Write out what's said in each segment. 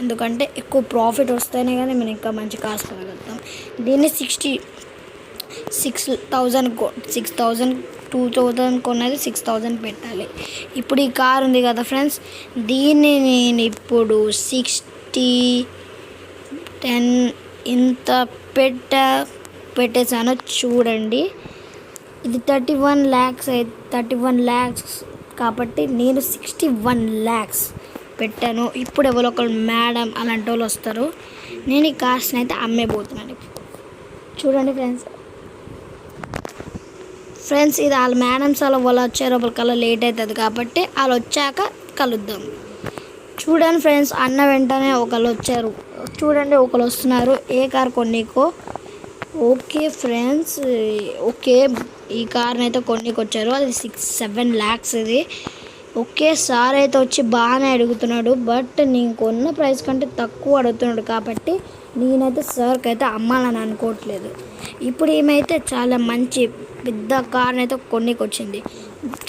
ఎందుకంటే ఎక్కువ ప్రాఫిట్ వస్తేనే కానీ మనం ఇంకా మంచి కార్స్ కొనగలుగుతాం. దీన్ని 6,000 2,000 కొన్నది 6,000 పెట్టాలి. ఇప్పుడు ఈ కార్ ఉంది కదా ఫ్రెండ్స్, దీన్ని నేను ఇప్పుడు 10 ఇంత పెట్టేసాను చూడండి. ఇది 31 lakhs కాబట్టి నేను 61 lakhs పెట్టాను. ఇప్పుడు ఎవరో ఒకరు మేడం అలాంటి వాళ్ళు వస్తారు. నేను ఈ కార్స్ని అయితే అమ్మేపోతున్నాను. చూడండి ఫ్రెండ్స్ ఇది వాళ్ళ మేడమ్స్ వాళ్ళు వచ్చారు, ఒకరికల్లా లేట్ అవుతుంది కాబట్టి వాళ్ళు వచ్చాక కలుద్దాం. చూడండి ఫ్రెండ్స్, అన్న వెంటనే ఒకళ్ళు వచ్చారు. చూడండి ఒకళ్ళు వస్తున్నారు. ఏ కార్ కొన్నికో. ఓకే ఫ్రెండ్స్, ఓకే ఈ కార్ని అయితే కొన్నికి వచ్చారు. అది 6-7 lakhs ఇది. ఓకే సార్ అయితే వచ్చి బాగానే అడుగుతున్నాడు, బట్ నేను కొన్న ప్రైస్ కంటే తక్కువ అడుగుతున్నాడు కాబట్టి నేనైతే సార్కి అయితే అమ్మాలని అనుకోవట్లేదు. ఇప్పుడు ఏమైతే చాలా మంచి పెద్ద కార్ని అయితే కొన్నికి వచ్చింది.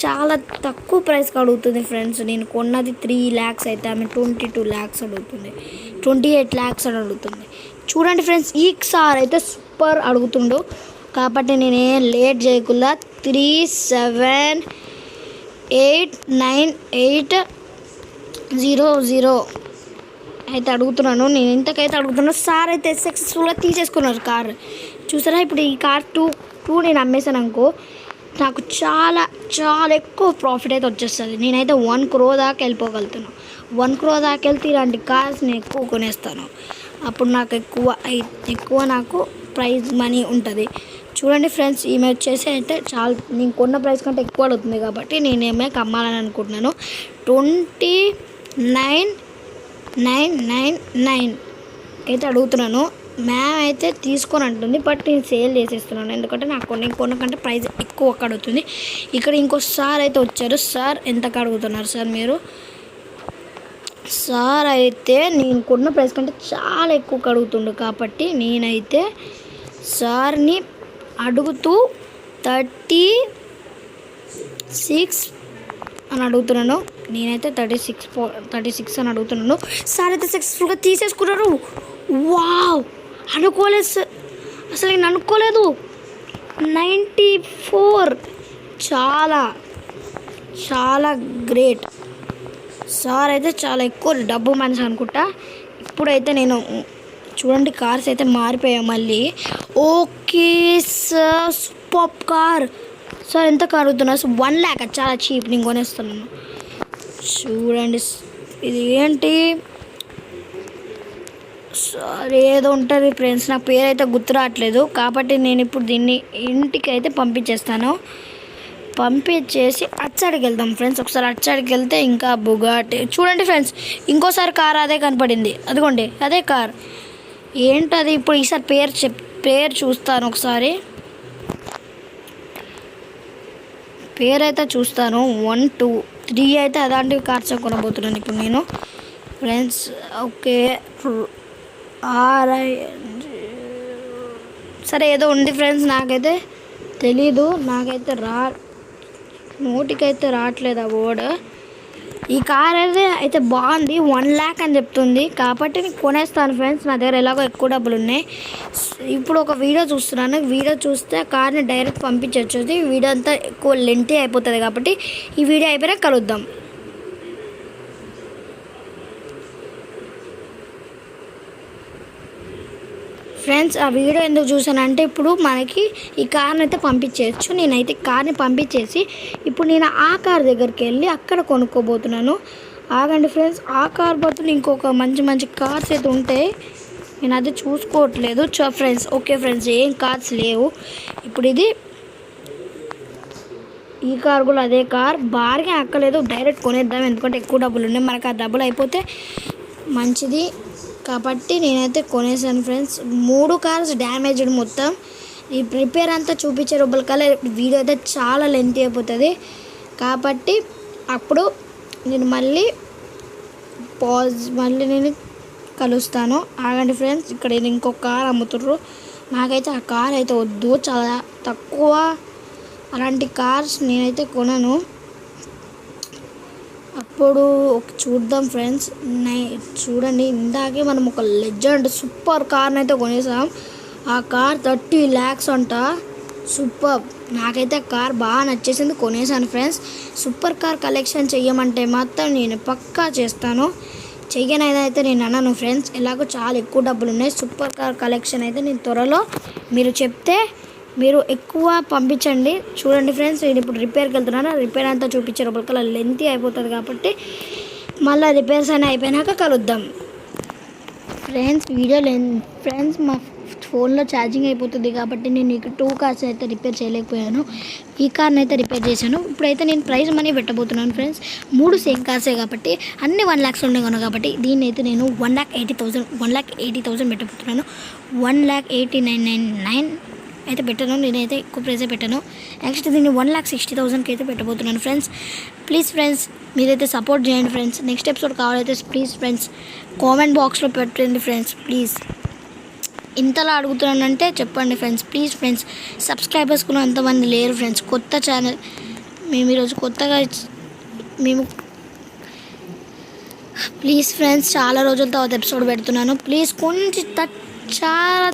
చాలా తక్కువ ప్రైస్కి అడుగుతుంది ఫ్రెండ్స్. నేను కొన్నది 3 lakhs అయితే ఆమె 22 lakhs అడుగుతుంది, 28 lakhs అని అడుగుతుంది. చూడండి ఫ్రెండ్స్, ఈ సార్ అయితే సూపర్ అడుగుతుండు కాబట్టి నేనేం లేట్ చేయకుండా 3789800 అయితే అడుగుతున్నాను. నేను ఇంతకైతే అడుగుతున్నాను. సార్ అయితే సక్సెస్ఫుల్గా తీసేసుకున్నారు కార్. చూసారా, ఇప్పుడు ఈ కార్ 2 నేను అమ్మేసాను అనుకో, నాకు చాలా చాలా ఎక్కువ ప్రాఫిట్ అయితే వచ్చేస్తుంది. నేనైతే 1 crore దాకా వెళ్ళిపోగలుగుతున్నాను. 1 crore దాకా వెళ్తే ఇలాంటి కార్స్ నేను ఎక్కువ కొనేస్తాను. అప్పుడు నాకు ఎక్కువ నాకు ప్రైజ్ మనీ ఉంటుంది. చూడండి ఫ్రెండ్స్, ఈమె వచ్చేసి అయితే చాలా నేను కొన్న ప్రైస్ కంటే ఎక్కువ అడుగుతుంది కాబట్టి నేను ఏమే అమ్మాలని అనుకుంటున్నాను. 29,999 అయితే అడుగుతున్నాను. మ్యామ్ అయితే తీసుకొని అంటుంది, బట్ నేను సేల్ చేసేస్తున్నాను ఎందుకంటే నాకు కొన్న కంటే ప్రైస్ ఎక్కువ అడుగుతుంది. ఇక్కడ ఇంకో సార్ అయితే వచ్చారు. సార్ ఎంతకు అడుగుతున్నారు సార్ మీరు? సార్ అయితే నేను కొన్న ప్రైస్ కంటే చాలా ఎక్కువ అడుగుతుండు కాబట్టి నేనైతే సార్ని అడుగుతూ 36 అని అడుగుతున్నాను. నేనైతే 36 అని అడుగుతున్నాను. సార్ అయితే సక్సెస్ఫుల్గా తీసేసుకున్నారు. వావ్, అనుకోలేదు అసలు, నేను అనుకోలేదు. 94 చాలా చాలా గ్రేట్. సార్ అయితే చాలా ఎక్కువ డబ్బు మనిషి అనుకుంటా. ఇప్పుడైతే నేను చూడండి కార్స్ అయితే మారిపోయాయి మళ్ళీ. Okay sir, super car. Sir ఎంత కార్ అడుగుతున్నా? 1 lakh, చాలా చీప్, నేను కొనేస్తున్నాను. చూడండి ఇది ఏంటి సార్, ఏదో ఉంటుంది ఫ్రెండ్స్, నా పేరు అయితే గుర్తు రావట్లేదు కాబట్టి నేను ఇప్పుడు దీన్ని ఇంటికి అయితే పంపించేస్తాను. పంపించేసి అచ్చాడికి వెళ్దాం ఫ్రెండ్స్. ఒకసారి అచ్చాడికి వెళ్తే ఇంకా బుగాటి. చూడండి ఫ్రెండ్స్, ఇంకోసారి కార్ అదే కనపడింది, అదిగోండి అదే కార్. ఏంటది? ఇప్పుడు ఈసారి పేరు చూస్తాను ఒకసారి. పేరు అయితే చూస్తాను. 1, 2, 3 అయితే అలాంటివి కార్స్ కొనబోతున్నాను ఇప్పుడు నేను ఫ్రెండ్స్. ఓకే సరే ఏదో ఉంది ఫ్రెండ్స్, నాకైతే తెలీదు, నాకైతే నోటికైతే రావట్లేదు ఆ వర్డ్. ఈ కార్ అయితే బాగుంది, 1 lakh అని చెప్తుంది కాబట్టి నేను కొనేస్తాను ఫ్రెండ్స్. నా దగ్గర ఎలాగో ఎక్కువ డబ్బులు ఉన్నాయి. ఇప్పుడు ఒక వీడియో చూస్తున్నాను. వీడియో చూస్తే కార్ని డైరెక్ట్ పంపించవచ్చు. వీడియో అంతా ఎక్కువ లెంతీ అయిపోతుంది కాబట్టి ఈ వీడియో అయిపోయినా కలుద్దాం. ఫ్రెండ్స్, ఆ వీడియో ఎందుకు చూసానంటే ఇప్పుడు మనకి ఈ కార్ని అయితే పంపించేయచ్చు. నేనైతే కార్ని పంపించేసి ఇప్పుడు నేను ఆ కార్ దగ్గరికి వెళ్ళి అక్కడ కొనుక్కోబోతున్నాను. ఆగండి ఫ్రెండ్స్, ఆ కార్ బదులు ఇంకొక మంచి కార్స్ అయితే ఉంటాయి, నేను అది చూసుకోవట్లేదు ఫ్రెండ్స్. ఓకే ఫ్రెండ్స్, ఏం కార్స్ లేవు. ఇప్పుడు ఇది ఈ కార్ కూడా అదే కార్, బార్గా ఎక్కలేదు, డైరెక్ట్ కొనేద్దాం ఎందుకంటే ఎక్కువ డబ్బులు ఉన్నాయి. మనకు ఆ డబ్బులు అయిపోతే మంచిది కాబట్టి నేనైతే కొనేసాను ఫ్రెండ్స్. 3 కార్స్ డ్యామేజ్డ్ మొత్తం. ఈ రిపేర్ అంతా చూపించే రూపాయల వీడియో అయితే చాలా లెంత్ అయిపోతుంది కాబట్టి అప్పుడు నేను మళ్ళీ నేను కలుస్తాను. ఆగండి ఫ్రెండ్స్, ఇక్కడ ఇంకొక కార్ అమ్ముతుర్రు. నాకైతే ఆ కార్ అయితే వద్దు, చాలా తక్కువ అలాంటి కార్స్ నేనైతే కొనను. ఇప్పుడు చూద్దాం ఫ్రెండ్స్. చూడండి, ఇందాకే మనం ఒక లెజెండ్ సూపర్ కార్ని అయితే కొనేసాం. ఆ కార్ 30 lakhs అంట. సూపర్. నాకైతే కార్ బాగా నచ్చేసింది, కొనేసాను ఫ్రెండ్స్. సూపర్ కార్ కలెక్షన్ చెయ్యమంటే మాత్రం నేను పక్కా చేస్తాను. చెయ్యనైతే నేను అన్నాను ఫ్రెండ్స్. ఎలాగో చాలా ఎక్కువ డబ్బులు ఉన్నాయి. సూపర్ కార్ కలెక్షన్ అయితే నేను త్వరలో మీరు చెప్తే మీరు ఎక్కువ పంపించండి. చూడండి ఫ్రెండ్స్, నేను ఇప్పుడు రిపేర్కి వెళ్తున్నాను. రిపేర్ అంతా చూపించే లోపలికల్లా లెంతీ అయిపోతుంది కాబట్టి మళ్ళీ రిపేర్స్ అయినా అయిపోయినాక కలుద్దాం ఫ్రెండ్స్. ఫ్రెండ్స్ మా ఫోన్లో ఛార్జింగ్ అయిపోతుంది కాబట్టి నేను ఇక 2 కార్స్ అయితే రిపేర్ చేయలేకపోయాను. ఈ కార్ని అయితే రిపేర్ చేశాను. ఇప్పుడైతే నేను ప్రైజ్ మనీ పెట్టబోతున్నాను ఫ్రెండ్స్. 3 సేమ్ కార్సే కాబట్టి అన్ని 1 lakhs ఉండే కొను కాబట్టి దీన్ని అయితే నేను 1,80,000 పెట్టబోతున్నాను. 1,89,999 అయితే పెట్టాను. నేనైతే ఎక్కువ ప్రైజే పెట్టాను. నెక్స్ట్ దీన్ని 1,60,000కి అయితే పెట్టబోతున్నాను ఫ్రెండ్స్. ప్లీజ్ ఫ్రెండ్స్ మీరైతే సపోర్ట్ చేయండి ఫ్రెండ్స్. నెక్స్ట్ ఎపిసోడ్ కావాలైతే ప్లీజ్ ఫ్రెండ్స్ కామెంట్ బాక్స్లో పెట్టండి ఫ్రెండ్స్. ప్లీజ్ ఇంతలా అడుగుతున్నానంటే చెప్పండి ఫ్రెండ్స్. ప్లీజ్ ఫ్రెండ్స్ సబ్స్క్రైబర్స్ కూడా అంతమంది లేరు ఫ్రెండ్స్. కొత్త ఛానల్ మేము ఈరోజు కొత్తగా ప్లీజ్ ఫ్రెండ్స్ చాలా రోజుల తర్వాత ఎపిసోడ్ పెడుతున్నాను. ప్లీజ్ కొంచెం చాలా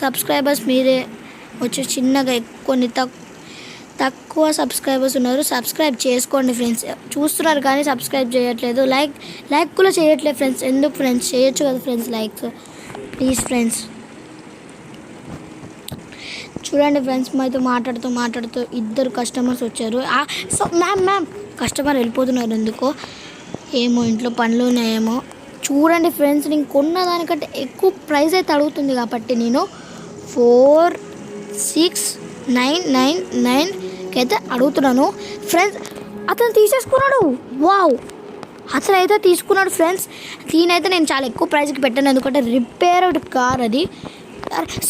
సబ్స్క్రైబర్స్ మీరే వచ్చి చిన్నగా కొన్ని తక్కువ సబ్స్క్రైబర్స్ ఉన్నారు. సబ్స్క్రైబ్ చేసుకోండి ఫ్రెండ్స్. చూస్తున్నారు కానీ సబ్స్క్రైబ్ చేయట్లేదు. లైక్ కూడా చేయట్లేదు ఫ్రెండ్స్. ఎందుకు ఫ్రెండ్స్? చేయొచ్చు కదా ఫ్రెండ్స్ లైక్. ప్లీజ్ ఫ్రెండ్స్ చూడండి ఫ్రెండ్స్, మాతో మాట్లాడుతూ 2 కస్టమర్స్ వచ్చారు. సో మ్యామ్ కస్టమర్ వెళ్ళిపోతున్నారు ఎందుకో ఏమో, ఇంట్లో పనులు ఉన్నాయేమో. చూడండి ఫ్రెండ్స్, నేను కొన్న దానికంటే ఎక్కువ ప్రైస్ అయితే అడుగుతుంది కాబట్టి నేను 4,6,999కి అయితే అడుగుతున్నాను ఫ్రెండ్స్. అతను తీసేసుకున్నాడు. వావ్, అసలు అయితే తీసుకున్నాడు ఫ్రెండ్స్. దీనైతే నేను చాలా ఎక్కువ ప్రైస్కి పెట్టాను ఎందుకంటే రిపేర్డ్ కార్ అది.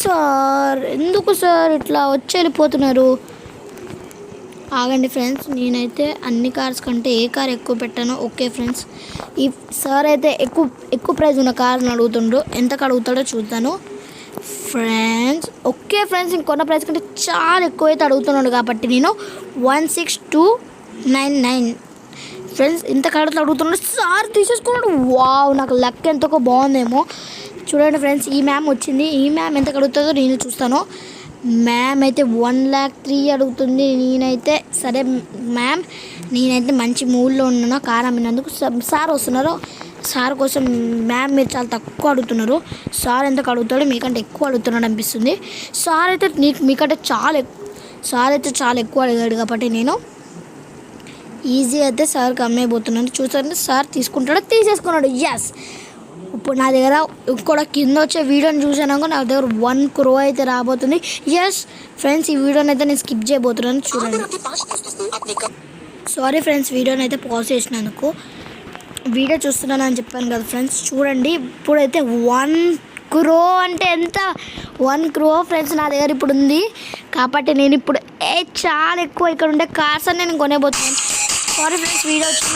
సార్ ఎందుకు సార్ ఇట్లా వచ్చి వెళ్ళిపోతున్నారు? ఆగండి ఫ్రెండ్స్, నేనైతే అన్ని కార్స్ కంటే ఏ కార్ ఎక్కువ పెట్టానో. ఓకే ఫ్రెండ్స్, ఈ సార్ అయితే ఎక్కువ ప్రైస్ ఉన్న కార్ని అడుగుతుండ్రు. ఎంతకు అడుగుతాడో చూద్దాను ఫ్రెండ్స్. ఓకే ఫ్రెండ్స్, ఇంకొన్న ప్రైస్ కంటే చాలా ఎక్కువ అయితే అడుగుతున్నాడు కాబట్టి నేను 1,62,999 ఫ్రెండ్స్ ఇంత కాడతో అడుగుతున్నాడు. సార్ తీసేసుకున్నాడు. వావ్, నాకు లక్ ఎంతకో బాగుందేమో. చూడండి ఫ్రెండ్స్, ఈ మ్యామ్ వచ్చింది. ఈ మ్యామ్ ఎంత అడుగుతుందో నేను చూస్తాను. మ్యామ్ అయితే 1,03,000 అడుగుతుంది. నేనైతే సరే మ్యామ్, నేనైతే మంచి మూడ్లో ఉన్నాను కార్ అమ్మినందుకు. సార్ వస్తున్నారు. సార్ కోసం మ్యామ్ మీరు చాలా తక్కువ అడుగుతున్నారు. సార్ ఎంతకు అడుగుతాడు? మీకంటే ఎక్కువ అడుగుతున్నాడు అనిపిస్తుంది. సార్ అయితే మీకంటే సార్ అయితే చాలా ఎక్కువ అడిగాడు కాబట్టి నేను ఈజీ అయితే సార్కి అమ్మేయబోతున్నాను. చూసారంటే సార్ తీసుకుంటాడో తీసేసుకున్నాడు. ఎస్, ఇప్పుడు నా దగ్గర ఇక్కడ కింద వచ్చే వీడియోని చూసాను నా దగ్గర 1 crore అయితే రాబోతుంది. ఎస్ ఫ్రెండ్స్, ఈ వీడియోని అయితే నేను స్కిప్ చేయబోతున్నాను. చూడండి. సారీ ఫ్రెండ్స్, వీడియోని అయితే పాజ్ చేసినందుకు. వీడియో చూస్తున్నాను అని చెప్పాను కదా ఫ్రెండ్స్. చూడండి, ఇప్పుడైతే 1 crore అంటే ఎంత? 1 crore ఫ్రెండ్స్ నా దగ్గర ఇప్పుడు ఉంది కాబట్టి నేను ఇప్పుడు చాలా ఎక్కువ ఇక్కడ ఉండే కార్స్ అని నేను కొనేబోతున్నాను. Sorry friends, video